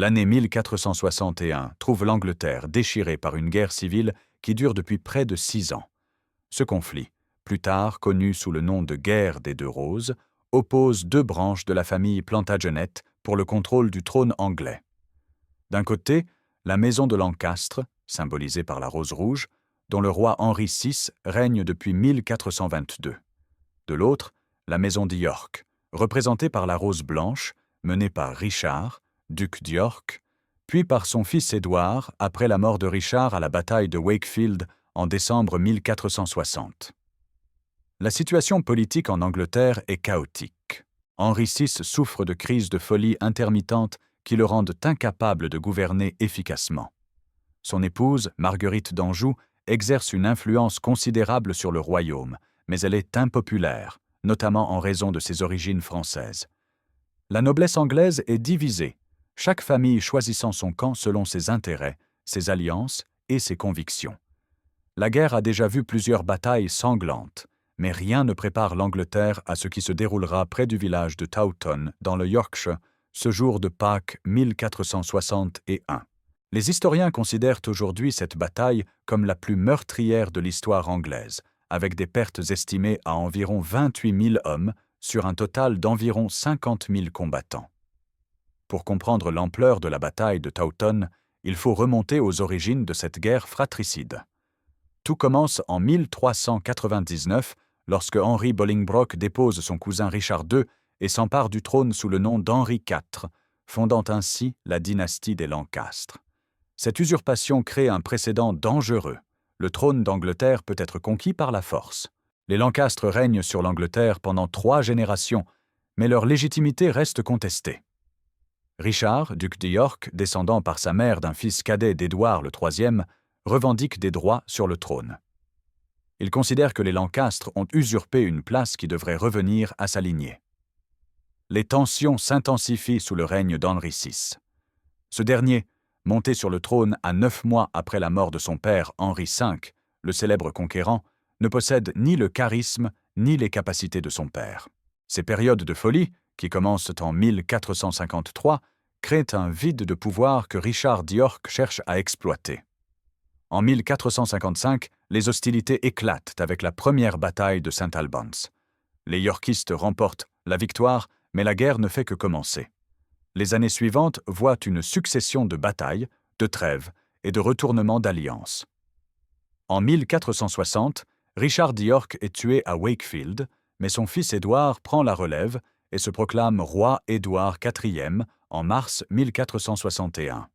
L'année 1461 trouve l'Angleterre déchirée par une guerre civile qui dure depuis près de 6 ans. Ce conflit, plus tard connu sous le nom de guerre des Deux Roses, oppose deux branches de la famille Plantagenet pour le contrôle du trône anglais. D'un côté, la maison de Lancastre, symbolisée par la rose rouge, dont le roi Henri VI règne depuis 1422. De l'autre, la maison de York, représentée par la rose blanche, menée par Richard, duc d'York, puis par son fils Édouard après la mort de Richard à la bataille de Wakefield en décembre 1460. La situation politique en Angleterre est chaotique. Henri VI souffre de crises de folie intermittentes qui le rendent incapable de gouverner efficacement. Son épouse, Marguerite d'Anjou, exerce une influence considérable sur le royaume, mais elle est impopulaire, notamment en raison de ses origines françaises. La noblesse anglaise est divisée, chaque famille choisissant son camp selon ses intérêts, ses alliances et ses convictions. La guerre a déjà vu plusieurs batailles sanglantes, mais rien ne prépare l'Angleterre à ce qui se déroulera près du village de Taunton, dans le Yorkshire, ce jour de Pâques 1461. Les historiens considèrent aujourd'hui cette bataille comme la plus meurtrière de l'histoire anglaise, avec des pertes estimées à environ 28 000 hommes sur un total d'environ 50 000 combattants. Pour comprendre l'ampleur de la bataille de Taunton, il faut remonter aux origines de cette guerre fratricide. Tout commence en 1399, lorsque Henry Bolingbroke dépose son cousin Richard II et s'empare du trône sous le nom d'Henri IV, fondant ainsi la dynastie des Lancastres. Cette usurpation crée un précédent dangereux. Le trône d'Angleterre peut être conquis par la force. Les Lancastres règnent sur l'Angleterre pendant 3 générations, mais leur légitimité reste contestée. Richard, duc de York, descendant par sa mère d'un fils cadet d'Édouard III, revendique des droits sur le trône. Il considère que les Lancastres ont usurpé une place qui devrait revenir à sa lignée. Les tensions s'intensifient sous le règne d'Henri VI. Ce dernier, monté sur le trône à 9 mois après la mort de son père Henri V, le célèbre conquérant, ne possède ni le charisme ni les capacités de son père. Ces périodes de folie, qui commencent en 1453, créent un vide de pouvoir que Richard d'York cherche à exploiter. En 1455, les hostilités éclatent avec la première bataille de St. Albans. Les Yorkistes remportent la victoire, mais la guerre ne fait que commencer. Les années suivantes voient une succession de batailles, de trêves et de retournements d'alliances. En 1460, Richard d'York est tué à Wakefield, mais son fils Édouard prend la relève et se proclame roi Édouard IV en mars 1461.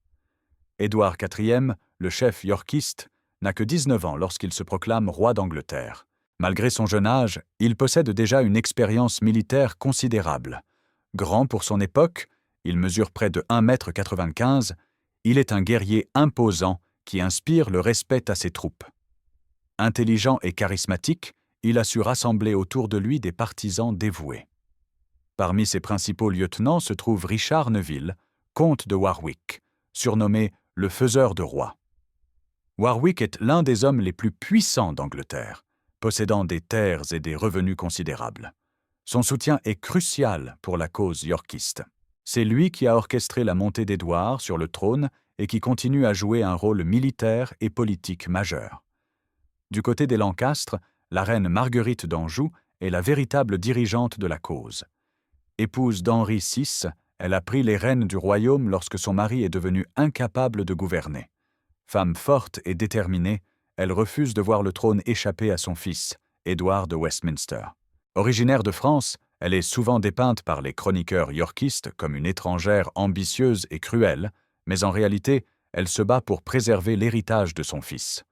Édouard IV, le chef yorkiste, n'a que 19 ans lorsqu'il se proclame roi d'Angleterre. Malgré son jeune âge, il possède déjà une expérience militaire considérable. Grand pour son époque, il mesure près de 1,95 m, il est un guerrier imposant qui inspire le respect à ses troupes. Intelligent et charismatique, il a su rassembler autour de lui des partisans dévoués. Parmi ses principaux lieutenants se trouve Richard Neville, comte de Warwick, surnommé le faiseur de rois. Warwick est l'un des hommes les plus puissants d'Angleterre, possédant des terres et des revenus considérables. Son soutien est crucial pour la cause yorkiste. C'est lui qui a orchestré la montée d'Édouard sur le trône et qui continue à jouer un rôle militaire et politique majeur. Du côté des Lancastres, la reine Marguerite d'Anjou est la véritable dirigeante de la cause. Épouse d'Henri VI, elle a pris les rênes du royaume lorsque son mari est devenu incapable de gouverner. Femme forte et déterminée, elle refuse de voir le trône échapper à son fils, Édouard de Westminster. Originaire de France, elle est souvent dépeinte par les chroniqueurs yorkistes comme une étrangère ambitieuse et cruelle, mais en réalité, elle se bat pour préserver l'héritage de son fils.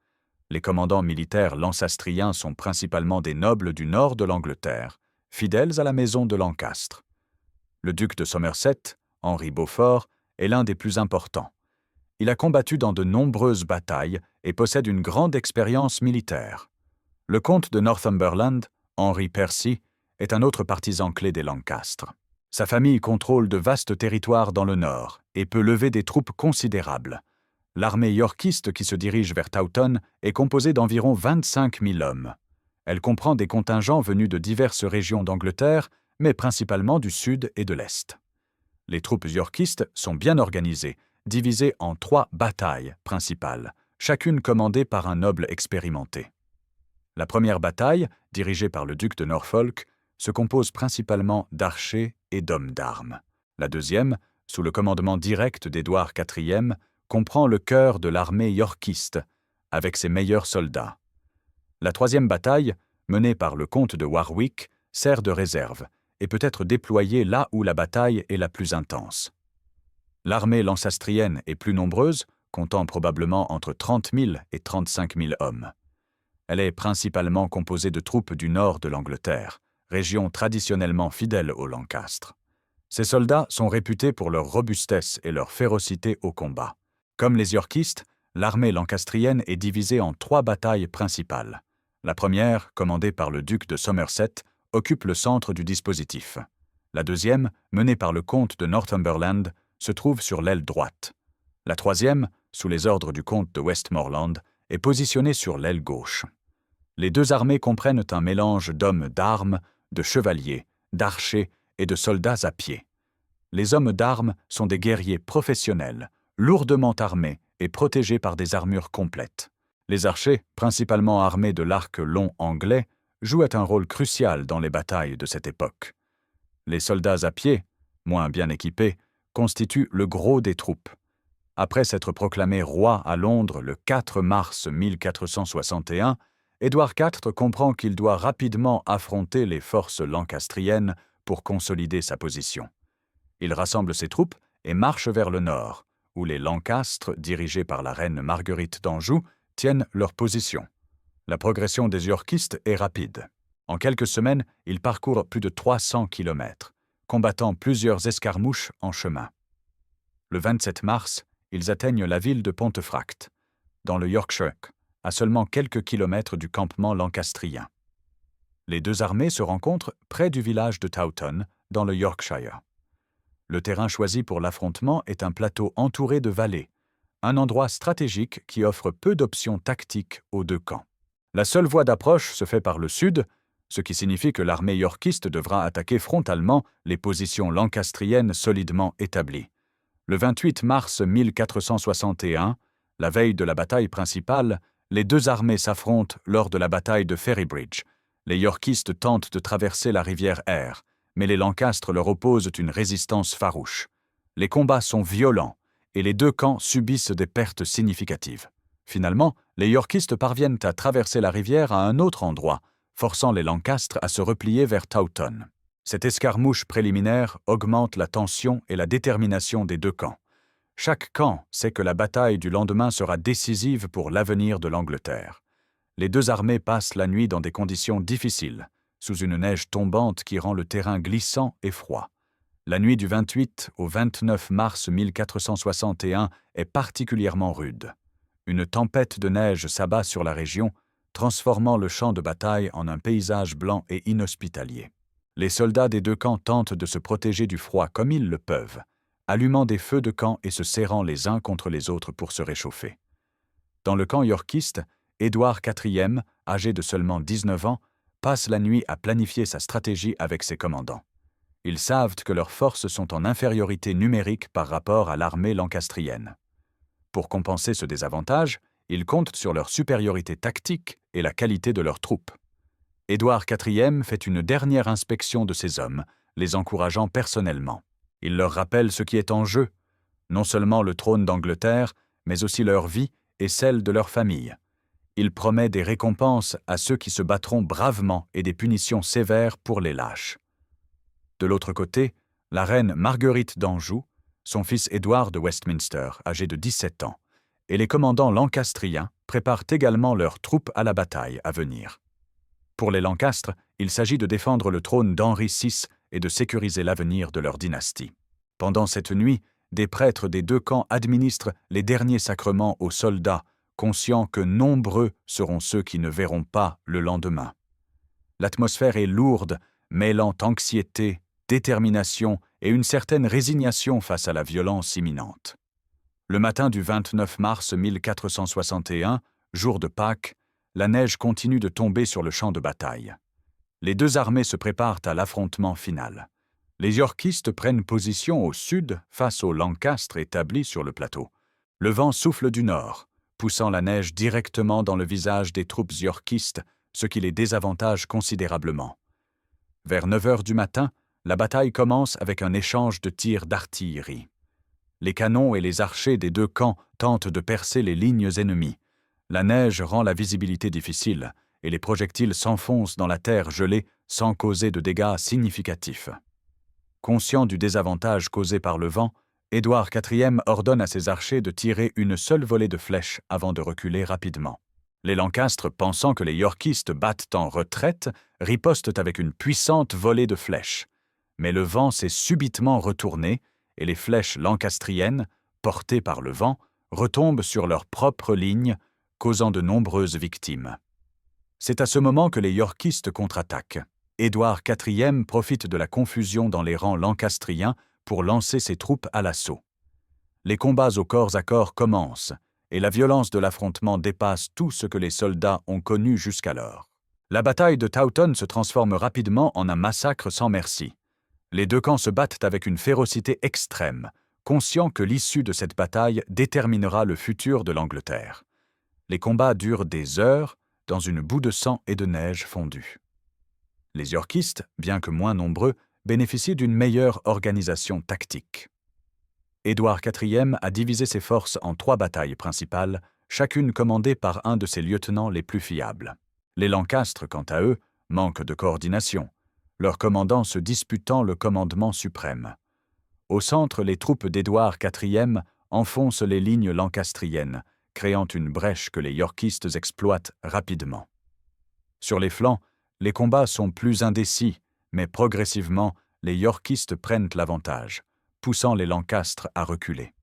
Les commandants militaires lancastriens sont principalement des nobles du nord de l'Angleterre, fidèles à la maison de Lancastre. Le duc de Somerset, Henri Beaufort, est l'un des plus importants. Il a combattu dans de nombreuses batailles et possède une grande expérience militaire. Le comte de Northumberland, Henry Percy, est un autre partisan clé des Lancastres. Sa famille contrôle de vastes territoires dans le nord et peut lever des troupes considérables. L'armée yorkiste qui se dirige vers Taunton est composée d'environ 25 000 hommes. Elle comprend des contingents venus de diverses régions d'Angleterre, mais principalement du sud et de l'est. Les troupes yorkistes sont bien organisées, divisées en 3 batailles principales, chacune commandée par un noble expérimenté. La première bataille, dirigée par le duc de Norfolk, se compose principalement d'archers et d'hommes d'armes. La deuxième, sous le commandement direct d'Édouard IV, comprend le cœur de l'armée yorkiste, avec ses meilleurs soldats. La troisième bataille, menée par le comte de Warwick, sert de réserve et peut être déployée là où la bataille est la plus intense. L'armée lancastrienne est plus nombreuse, comptant probablement entre 30 000 et 35 000 hommes. Elle est principalement composée de troupes du nord de l'Angleterre, région traditionnellement fidèle aux Lancastres. Ces soldats sont réputés pour leur robustesse et leur férocité au combat. Comme les yorkistes, l'armée lancastrienne est divisée en 3 batailles principales. La première, commandée par le duc de Somerset, occupe le centre du dispositif. La deuxième, menée par le comte de Northumberland, se trouve sur l'aile droite. La troisième, sous les ordres du comte de Westmoreland, est positionnée sur l'aile gauche. Les 2 armées comprennent un mélange d'hommes d'armes, de chevaliers, d'archers et de soldats à pied. Les hommes d'armes sont des guerriers professionnels, lourdement armés et protégés par des armures complètes. Les archers, principalement armés de l'arc long anglais, jouent un rôle crucial dans les batailles de cette époque. Les soldats à pied, moins bien équipés, constituent le gros des troupes. Après s'être proclamé roi à Londres le 4 mars 1461, Édouard IV comprend qu'il doit rapidement affronter les forces lancastriennes pour consolider sa position. Il rassemble ses troupes et marche vers le nord, où les Lancastres, dirigés par la reine Marguerite d'Anjou, tiennent leur position. La progression des yorkistes est rapide. En quelques semaines, ils parcourent plus de 300 kilomètres, combattant plusieurs escarmouches en chemin. Le 27 mars, ils atteignent la ville de Pontefract, dans le Yorkshire, à seulement quelques kilomètres du campement lancastrien. Les 2 armées se rencontrent près du village de Towton, dans le Yorkshire. Le terrain choisi pour l'affrontement est un plateau entouré de vallées, un endroit stratégique qui offre peu d'options tactiques aux 2 camps. La seule voie d'approche se fait par le sud, ce qui signifie que l'armée yorkiste devra attaquer frontalement les positions lancastriennes solidement établies. Le 28 mars 1461, la veille de la bataille principale, les 2 armées s'affrontent lors de la bataille de Ferrybridge. Les yorkistes tentent de traverser la rivière Ayr, mais les Lancastres leur opposent une résistance farouche. Les combats sont violents et les 2 camps subissent des pertes significatives. Finalement, les yorkistes parviennent à traverser la rivière à un autre endroit, forçant les Lancastres à se replier vers Towton. Cette escarmouche préliminaire augmente la tension et la détermination des 2 camps. Chaque camp sait que la bataille du lendemain sera décisive pour l'avenir de l'Angleterre. Les 2 armées passent la nuit dans des conditions difficiles, sous une neige tombante qui rend le terrain glissant et froid. La nuit du 28 au 29 mars 1461 est particulièrement rude. Une tempête de neige s'abat sur la région, transformant le champ de bataille en un paysage blanc et inhospitalier. Les soldats des 2 camps tentent de se protéger du froid comme ils le peuvent, allumant des feux de camp et se serrant les uns contre les autres pour se réchauffer. Dans le camp yorkiste, Édouard IV, âgé de seulement 19 ans, passe la nuit à planifier sa stratégie avec ses commandants. Ils savent que leurs forces sont en infériorité numérique par rapport à l'armée lancastrienne. Pour compenser ce désavantage, ils comptent sur leur supériorité tactique et la qualité de leurs troupes. Édouard IV fait une dernière inspection de ses hommes, les encourageant personnellement. Il leur rappelle ce qui est en jeu, non seulement le trône d'Angleterre, mais aussi leur vie et celle de leur famille. Il promet des récompenses à ceux qui se battront bravement et des punitions sévères pour les lâches. De l'autre côté, la reine Marguerite d'Anjou, son fils Édouard de Westminster, âgé de 17 ans, et les commandants lancastriens préparent également leurs troupes à la bataille à venir. Pour les Lancastres, il s'agit de défendre le trône d'Henri VI et de sécuriser l'avenir de leur dynastie. Pendant cette nuit, des prêtres des 2 camps administrent les derniers sacrements aux soldats, conscients que nombreux seront ceux qui ne verront pas le lendemain. L'atmosphère est lourde, mêlant anxiété, détermination et une certaine résignation face à la violence imminente. Le matin du 29 mars 1461, jour de Pâques, la neige continue de tomber sur le champ de bataille. Les 2 armées se préparent à l'affrontement final. Les Yorkistes prennent position au sud face aux Lancastres établis sur le plateau. Le vent souffle du nord, poussant la neige directement dans le visage des troupes yorkistes, ce qui les désavantage considérablement. Vers 9 heures du matin, la bataille commence avec un échange de tirs d'artillerie. Les canons et les archers des deux camps tentent de percer les lignes ennemies. La neige rend la visibilité difficile et les projectiles s'enfoncent dans la terre gelée sans causer de dégâts significatifs. Conscient du désavantage causé par le vent, Édouard IV ordonne à ses archers de tirer une seule volée de flèches avant de reculer rapidement. Les Lancastres, pensant que les Yorkistes battent en retraite, ripostent avec une puissante volée de flèches. Mais le vent s'est subitement retourné et les flèches lancastriennes, portées par le vent, retombent sur leur propre ligne, causant de nombreuses victimes. C'est à ce moment que les Yorkistes contre-attaquent. Édouard IV profite de la confusion dans les rangs lancastriens pour lancer ses troupes à l'assaut. Les combats au corps à corps commencent, et la violence de l'affrontement dépasse tout ce que les soldats ont connu jusqu'alors. La bataille de Towton se transforme rapidement en un massacre sans merci. Les deux camps se battent avec une férocité extrême, conscients que l'issue de cette bataille déterminera le futur de l'Angleterre. Les combats durent des heures, dans une boue de sang et de neige fondue. Les Yorkistes, bien que moins nombreux, bénéficient d'une meilleure organisation tactique. Édouard IV a divisé ses forces en 3 batailles principales, chacune commandée par un de ses lieutenants les plus fiables. Les Lancastres, quant à eux, manquent de coordination, leurs commandants se disputant le commandement suprême. Au centre, les troupes d'Édouard IV enfoncent les lignes lancastriennes, créant une brèche que les Yorkistes exploitent rapidement. Sur les flancs, les combats sont plus indécis, mais progressivement, les Yorkistes prennent l'avantage, poussant les Lancastres à reculer.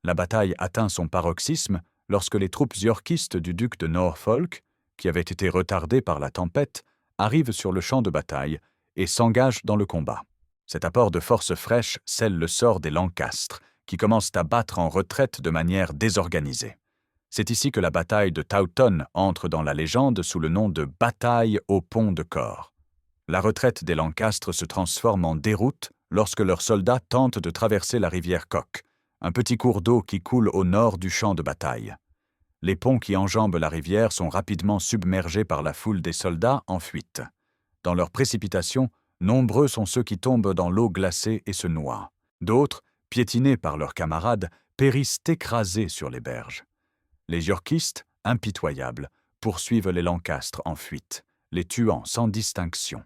La bataille atteint son paroxysme lorsque les troupes yorkistes du duc de Norfolk, qui avaient été retardées par la tempête, arrivent sur le champ de bataille et s'engagent dans le combat. Cet apport de forces fraîches scelle le sort des Lancastres, qui commencent à battre en retraite de manière désorganisée. C'est ici que la bataille de Towton entre dans la légende sous le nom de « bataille au pont de Corps ». La retraite des Lancastres se transforme en déroute lorsque leurs soldats tentent de traverser la rivière Cock, un petit cours d'eau qui coule au nord du champ de bataille. Les ponts qui enjambent la rivière sont rapidement submergés par la foule des soldats en fuite. Dans leur précipitation, nombreux sont ceux qui tombent dans l'eau glacée et se noient. D'autres, piétinés par leurs camarades, périssent écrasés sur les berges. Les Yorkistes, impitoyables, poursuivent les Lancastres en fuite, les tuant sans distinction.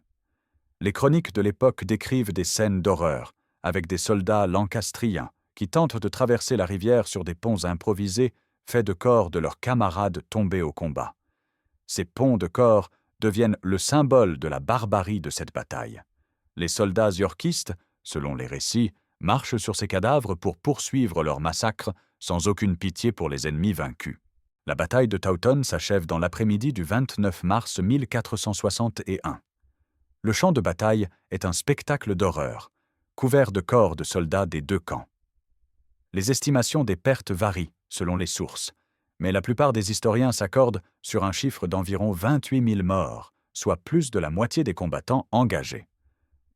Les chroniques de l'époque décrivent des scènes d'horreur, avec des soldats lancastriens qui tentent de traverser la rivière sur des ponts improvisés faits de corps de leurs camarades tombés au combat. Ces ponts de corps deviennent le symbole de la barbarie de cette bataille. Les soldats yorkistes, selon les récits, marchent sur ces cadavres pour poursuivre leur massacre sans aucune pitié pour les ennemis vaincus. La bataille de Towton s'achève dans l'après-midi du 29 mars 1461. Le champ de bataille est un spectacle d'horreur, couvert de corps de soldats des deux camps. Les estimations des pertes varient selon les sources, mais la plupart des historiens s'accordent sur un chiffre d'environ 28 000 morts, soit plus de la moitié des combattants engagés.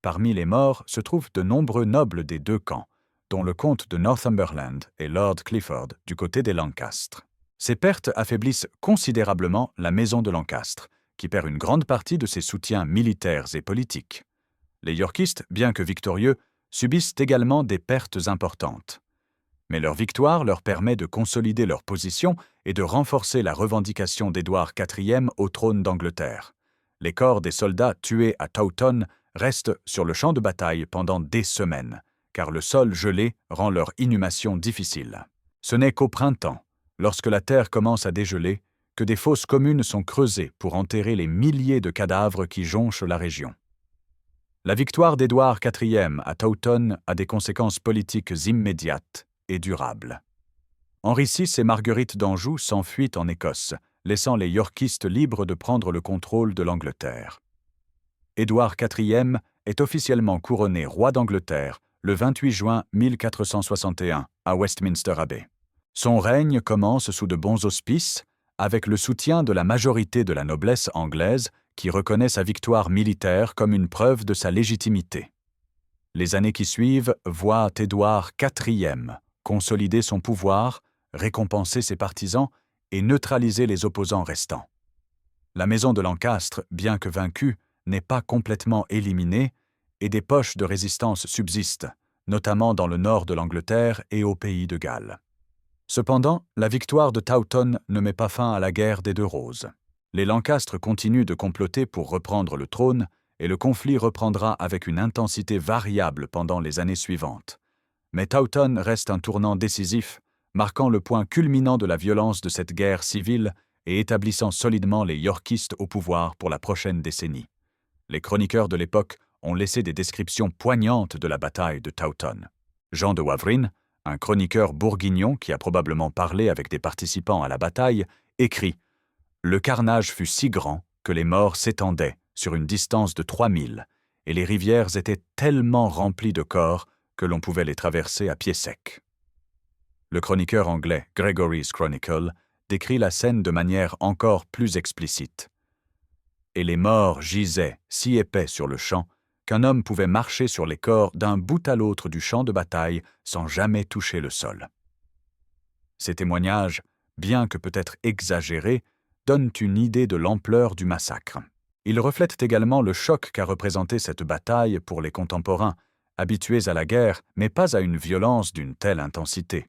Parmi les morts se trouvent de nombreux nobles des deux camps, dont le comte de Northumberland et Lord Clifford du côté des Lancastres. Ces pertes affaiblissent considérablement la maison de Lancastre, qui perd une grande partie de ses soutiens militaires et politiques. Les Yorkistes, bien que victorieux, subissent également des pertes importantes. Mais leur victoire leur permet de consolider leur position et de renforcer la revendication d'Édouard IV au trône d'Angleterre. Les corps des soldats tués à Towton restent sur le champ de bataille pendant des semaines, car le sol gelé rend leur inhumation difficile. Ce n'est qu'au printemps, lorsque la terre commence à dégeler, que des fosses communes sont creusées pour enterrer les milliers de cadavres qui jonchent la région. La victoire d'Édouard IV à Towton a des conséquences politiques immédiates et durables. Henri VI et Marguerite d'Anjou s'enfuient en Écosse, laissant les Yorkistes libres de prendre le contrôle de l'Angleterre. Édouard IV est officiellement couronné roi d'Angleterre le 28 juin 1461 à Westminster Abbey. Son règne commence sous de bons auspices, avec le soutien de la majorité de la noblesse anglaise qui reconnaît sa victoire militaire comme une preuve de sa légitimité. Les années qui suivent voient Édouard IV consolider son pouvoir, récompenser ses partisans et neutraliser les opposants restants. La maison de Lancastre, bien que vaincue, n'est pas complètement éliminée et des poches de résistance subsistent, notamment dans le nord de l'Angleterre et au pays de Galles. Cependant, la victoire de Towton ne met pas fin à la guerre des Deux Roses. Les Lancastre continuent de comploter pour reprendre le trône et le conflit reprendra avec une intensité variable pendant les années suivantes. Mais Towton reste un tournant décisif, marquant le point culminant de la violence de cette guerre civile et établissant solidement les Yorkistes au pouvoir pour la prochaine décennie. Les chroniqueurs de l'époque ont laissé des descriptions poignantes de la bataille de Towton. Jean de Wavrine, un chroniqueur bourguignon qui a probablement parlé avec des participants à la bataille, écrit « Le carnage fut si grand que les morts s'étendaient sur une distance de 3000, et les rivières étaient tellement remplies de corps que l'on pouvait les traverser à pied sec. » Le chroniqueur anglais Gregory's Chronicle décrit la scène de manière encore plus explicite. « Et les morts gisaient si épais sur le champ qu'un homme pouvait marcher sur les corps d'un bout à l'autre du champ de bataille sans jamais toucher le sol. » Ces témoignages, bien que peut-être exagérés, donnent une idée de l'ampleur du massacre. Ils reflètent également le choc qu'a représenté cette bataille pour les contemporains, habitués à la guerre, mais pas à une violence d'une telle intensité.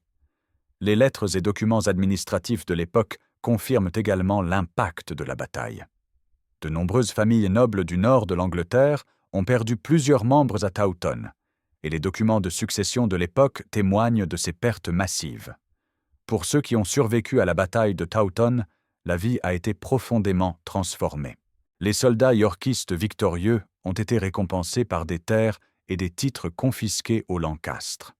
Les lettres et documents administratifs de l'époque confirment également l'impact de la bataille. De nombreuses familles nobles du nord de l'Angleterre ont perdu plusieurs membres à Towton, et les documents de succession de l'époque témoignent de ces pertes massives. Pour ceux qui ont survécu à la bataille de Towton, la vie a été profondément transformée. Les soldats yorkistes victorieux ont été récompensés par des terres et des titres confisqués aux Lancastre.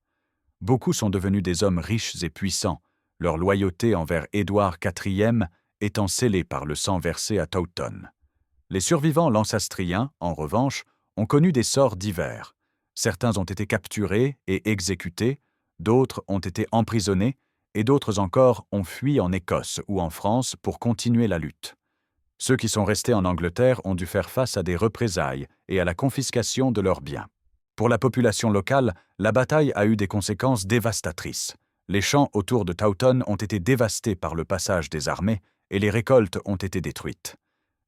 Beaucoup sont devenus des hommes riches et puissants, leur loyauté envers Édouard IV étant scellée par le sang versé à Towton. Les survivants lancastriens, en revanche, ont connu des sorts divers. Certains ont été capturés et exécutés, d'autres ont été emprisonnés, et d'autres encore ont fui en Écosse ou en France pour continuer la lutte. Ceux qui sont restés en Angleterre ont dû faire face à des représailles et à la confiscation de leurs biens. Pour la population locale, la bataille a eu des conséquences dévastatrices. Les champs autour de Towton ont été dévastés par le passage des armées et les récoltes ont été détruites.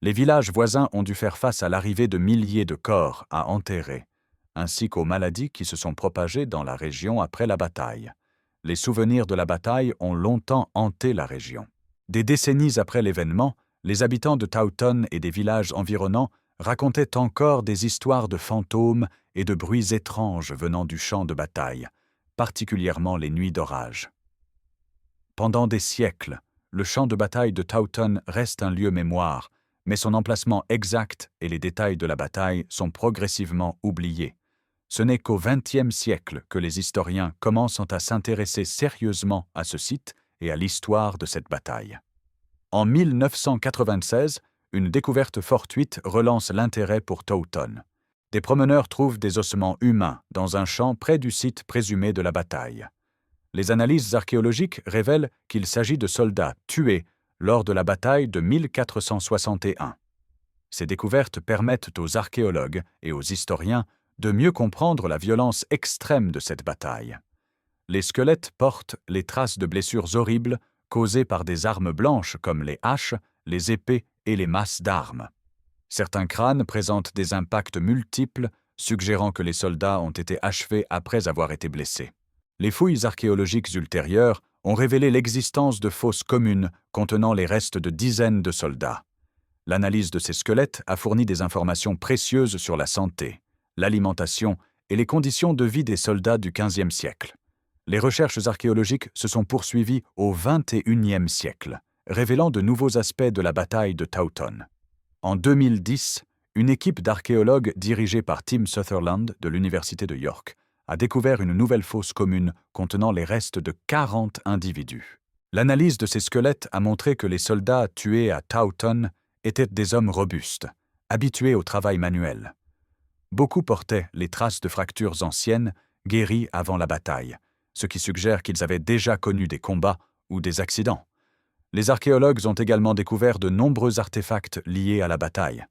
Les villages voisins ont dû faire face à l'arrivée de milliers de corps à enterrer, ainsi qu'aux maladies qui se sont propagées dans la région après la bataille. Les souvenirs de la bataille ont longtemps hanté la région. Des décennies après l'événement, les habitants de Towton et des villages environnants racontaient encore des histoires de fantômes et de bruits étranges venant du champ de bataille, particulièrement les nuits d'orage. Pendant des siècles, le champ de bataille de Towton reste un lieu mémoire, mais son emplacement exact et les détails de la bataille sont progressivement oubliés. Ce n'est qu'au XXe siècle que les historiens commencent à s'intéresser sérieusement à ce site et à l'histoire de cette bataille. En 1996, une découverte fortuite relance l'intérêt pour Towton. Des promeneurs trouvent des ossements humains dans un champ près du site présumé de la bataille. Les analyses archéologiques révèlent qu'il s'agit de soldats tués lors de la bataille de 1461. Ces découvertes permettent aux archéologues et aux historiens de mieux comprendre la violence extrême de cette bataille. Les squelettes portent les traces de blessures horribles causées par des armes blanches comme les haches, les épées et les masses d'armes. Certains crânes présentent des impacts multiples, suggérant que les soldats ont été achevés après avoir été blessés. Les fouilles archéologiques ultérieures ont révélé l'existence de fosses communes contenant les restes de dizaines de soldats. L'analyse de ces squelettes a fourni des informations précieuses sur la santé, l'alimentation et les conditions de vie des soldats du XVe siècle. Les recherches archéologiques se sont poursuivies au XXIe siècle, révélant de nouveaux aspects de la bataille de Towton. En 2010, une équipe d'archéologues dirigée par Tim Sutherland de l'Université de York a découvert une nouvelle fosse commune contenant les restes de 40 individus. L'analyse de ces squelettes a montré que les soldats tués à Towton étaient des hommes robustes, habitués au travail manuel. Beaucoup portaient les traces de fractures anciennes, guéries avant la bataille, ce qui suggère qu'ils avaient déjà connu des combats ou des accidents. Les archéologues ont également découvert de nombreux artefacts liés à la bataille.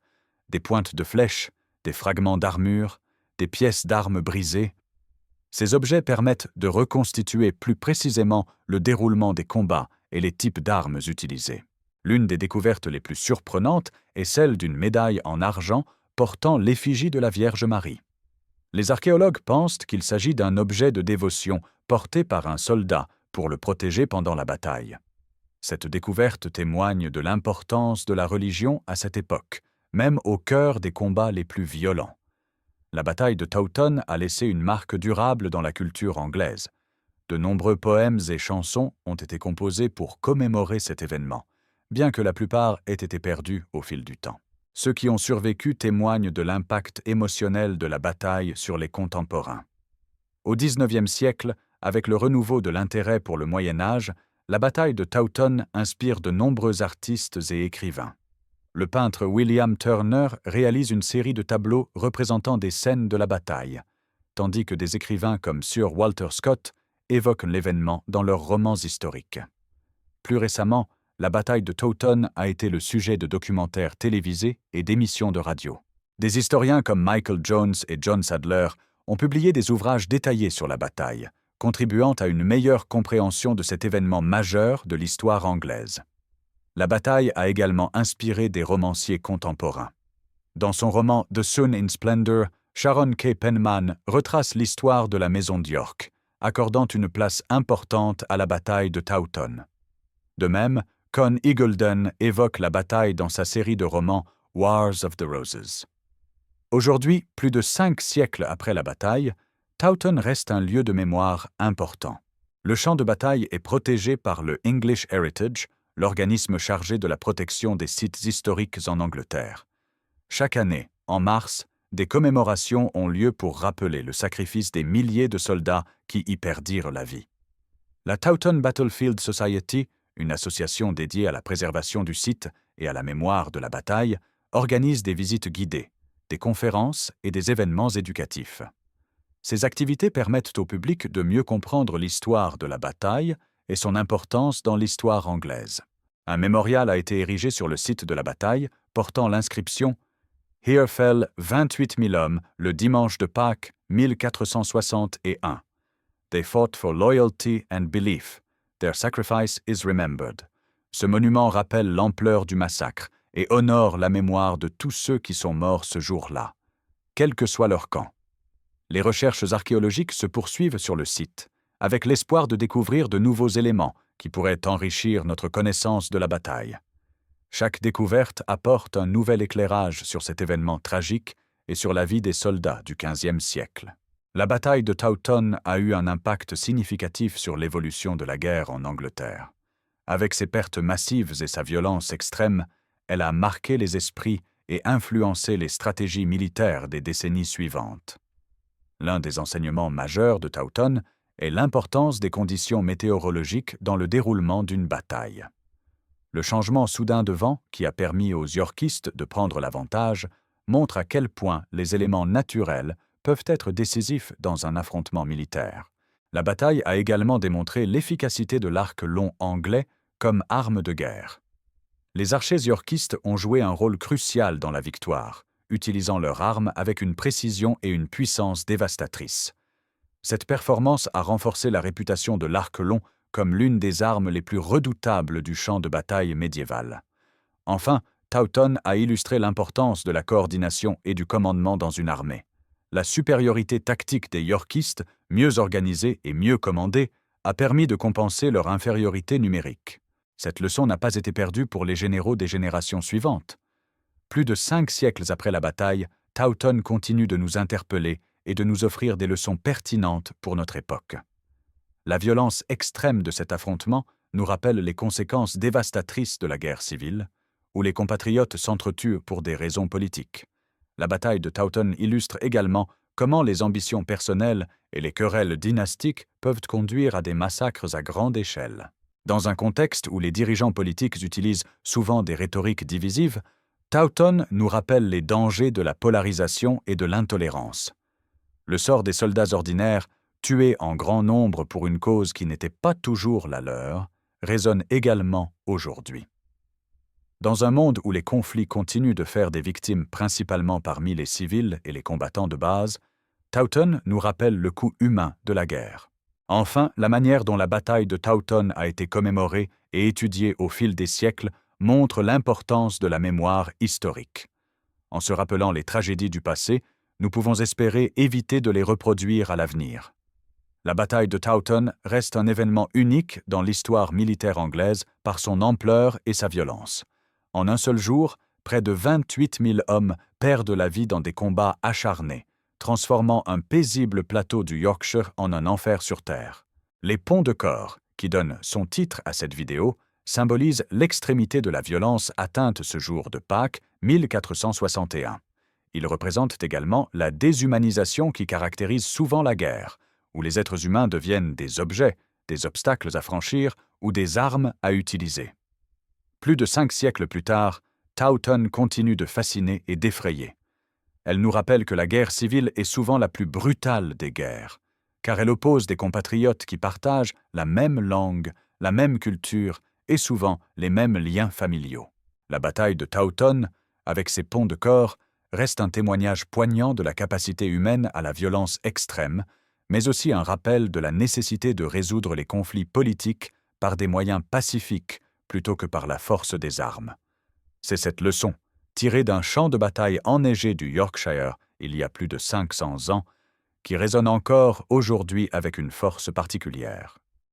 Des pointes de flèches, des fragments d'armure, des pièces d'armes brisées. Ces objets permettent de reconstituer plus précisément le déroulement des combats et les types d'armes utilisées. L'une des découvertes les plus surprenantes est celle d'une médaille en argent portant l'effigie de la Vierge Marie. Les archéologues pensent qu'il s'agit d'un objet de dévotion porté par un soldat pour le protéger pendant la bataille. Cette découverte témoigne de l'importance de la religion à cette époque, même au cœur des combats les plus violents. La bataille de Towton a laissé une marque durable dans la culture anglaise. De nombreux poèmes et chansons ont été composés pour commémorer cet événement, bien que la plupart aient été perdus au fil du temps. Ceux qui ont survécu témoignent de l'impact émotionnel de la bataille sur les contemporains. Au XIXe siècle, avec le renouveau de l'intérêt pour le Moyen Âge, la bataille de Towton inspire de nombreux artistes et écrivains. Le peintre William Turner réalise une série de tableaux représentant des scènes de la bataille, tandis que des écrivains comme Sir Walter Scott évoquent l'événement dans leurs romans historiques. Plus récemment, la bataille de Towton a été le sujet de documentaires télévisés et d'émissions de radio. Des historiens comme Michael Jones et John Sadler ont publié des ouvrages détaillés sur la bataille, contribuant à une meilleure compréhension de cet événement majeur de l'histoire anglaise. La bataille a également inspiré des romanciers contemporains. Dans son roman The Sun in Splendor, Sharon K. Penman retrace l'histoire de la maison d'York, accordant une place importante à la bataille de Towton. De même, Con Eagledon évoque la bataille dans sa série de romans Wars of the Roses. Aujourd'hui, plus de 5 siècles après la bataille, Towton reste un lieu de mémoire important. Le champ de bataille est protégé par le English Heritage, l'organisme chargé de la protection des sites historiques en Angleterre. Chaque année, en mars, des commémorations ont lieu pour rappeler le sacrifice des milliers de soldats qui y perdirent la vie. La Towton Battlefield Society, une association dédiée à la préservation du site et à la mémoire de la bataille, organise des visites guidées, des conférences et des événements éducatifs. Ces activités permettent au public de mieux comprendre l'histoire de la bataille et son importance dans l'histoire anglaise. Un mémorial a été érigé sur le site de la bataille, portant l'inscription « Here fell 28 000 hommes le dimanche de Pâques 1461. They fought for loyalty and belief. Their sacrifice is remembered. » Ce monument rappelle l'ampleur du massacre et honore la mémoire de tous ceux qui sont morts ce jour-là, quel que soit leur camp. Les recherches archéologiques se poursuivent sur le site, avec l'espoir de découvrir de nouveaux éléments qui pourraient enrichir notre connaissance de la bataille. Chaque découverte apporte un nouvel éclairage sur cet événement tragique et sur la vie des soldats du XVe siècle. La bataille de Towton a eu un impact significatif sur l'évolution de la guerre en Angleterre. Avec ses pertes massives et sa violence extrême, elle a marqué les esprits et influencé les stratégies militaires des décennies suivantes. L'un des enseignements majeurs de Towton est l'importance des conditions météorologiques dans le déroulement d'une bataille. Le changement soudain de vent, qui a permis aux Yorkistes de prendre l'avantage, montre à quel point les éléments naturels peuvent être décisifs dans un affrontement militaire. La bataille a également démontré l'efficacité de l'arc long anglais comme arme de guerre. Les archers yorkistes ont joué un rôle crucial dans la victoire, utilisant leur arme avec une précision et une puissance dévastatrices. Cette performance a renforcé la réputation de l'arc long comme l'une des armes les plus redoutables du champ de bataille médiéval. Enfin, Towton a illustré l'importance de la coordination et du commandement dans une armée. La supériorité tactique des Yorkistes, mieux organisée et mieux commandée, a permis de compenser leur infériorité numérique. Cette leçon n'a pas été perdue pour les généraux des générations suivantes. Plus de 5 siècles après la bataille, Towton continue de nous interpeller et de nous offrir des leçons pertinentes pour notre époque. La violence extrême de cet affrontement nous rappelle les conséquences dévastatrices de la guerre civile, où les compatriotes s'entretuent pour des raisons politiques. La bataille de Towton illustre également comment les ambitions personnelles et les querelles dynastiques peuvent conduire à des massacres à grande échelle. Dans un contexte où les dirigeants politiques utilisent souvent des rhétoriques divisives, Towton nous rappelle les dangers de la polarisation et de l'intolérance. Le sort des soldats ordinaires, tués en grand nombre pour une cause qui n'était pas toujours la leur, résonne également aujourd'hui. Dans un monde où les conflits continuent de faire des victimes principalement parmi les civils et les combattants de base, Towton nous rappelle le coût humain de la guerre. Enfin, la manière dont la bataille de Towton a été commémorée et étudiée au fil des siècles montre l'importance de la mémoire historique. En se rappelant les tragédies du passé, nous pouvons espérer éviter de les reproduire à l'avenir. La bataille de Towton reste un événement unique dans l'histoire militaire anglaise par son ampleur et sa violence. En un seul jour, près de 28 000 hommes perdent la vie dans des combats acharnés, transformant un paisible plateau du Yorkshire en un enfer sur terre. Les ponts de corps, qui donnent son titre à cette vidéo, symbolisent l'extrémité de la violence atteinte ce jour de Pâques 1461. Ils représentent également la déshumanisation qui caractérise souvent la guerre, où les êtres humains deviennent des objets, des obstacles à franchir ou des armes à utiliser. Plus de 5 siècles plus tard, Towton continue de fasciner et d'effrayer. Elle nous rappelle que la guerre civile est souvent la plus brutale des guerres, car elle oppose des compatriotes qui partagent la même langue, la même culture et souvent les mêmes liens familiaux. La bataille de Towton, avec ses ponts de corps, reste un témoignage poignant de la capacité humaine à la violence extrême, mais aussi un rappel de la nécessité de résoudre les conflits politiques par des moyens pacifiques plutôt que par la force des armes. C'est cette leçon, tirée d'un champ de bataille enneigé du Yorkshire il y a plus de 500 ans, qui résonne encore aujourd'hui avec une force particulière.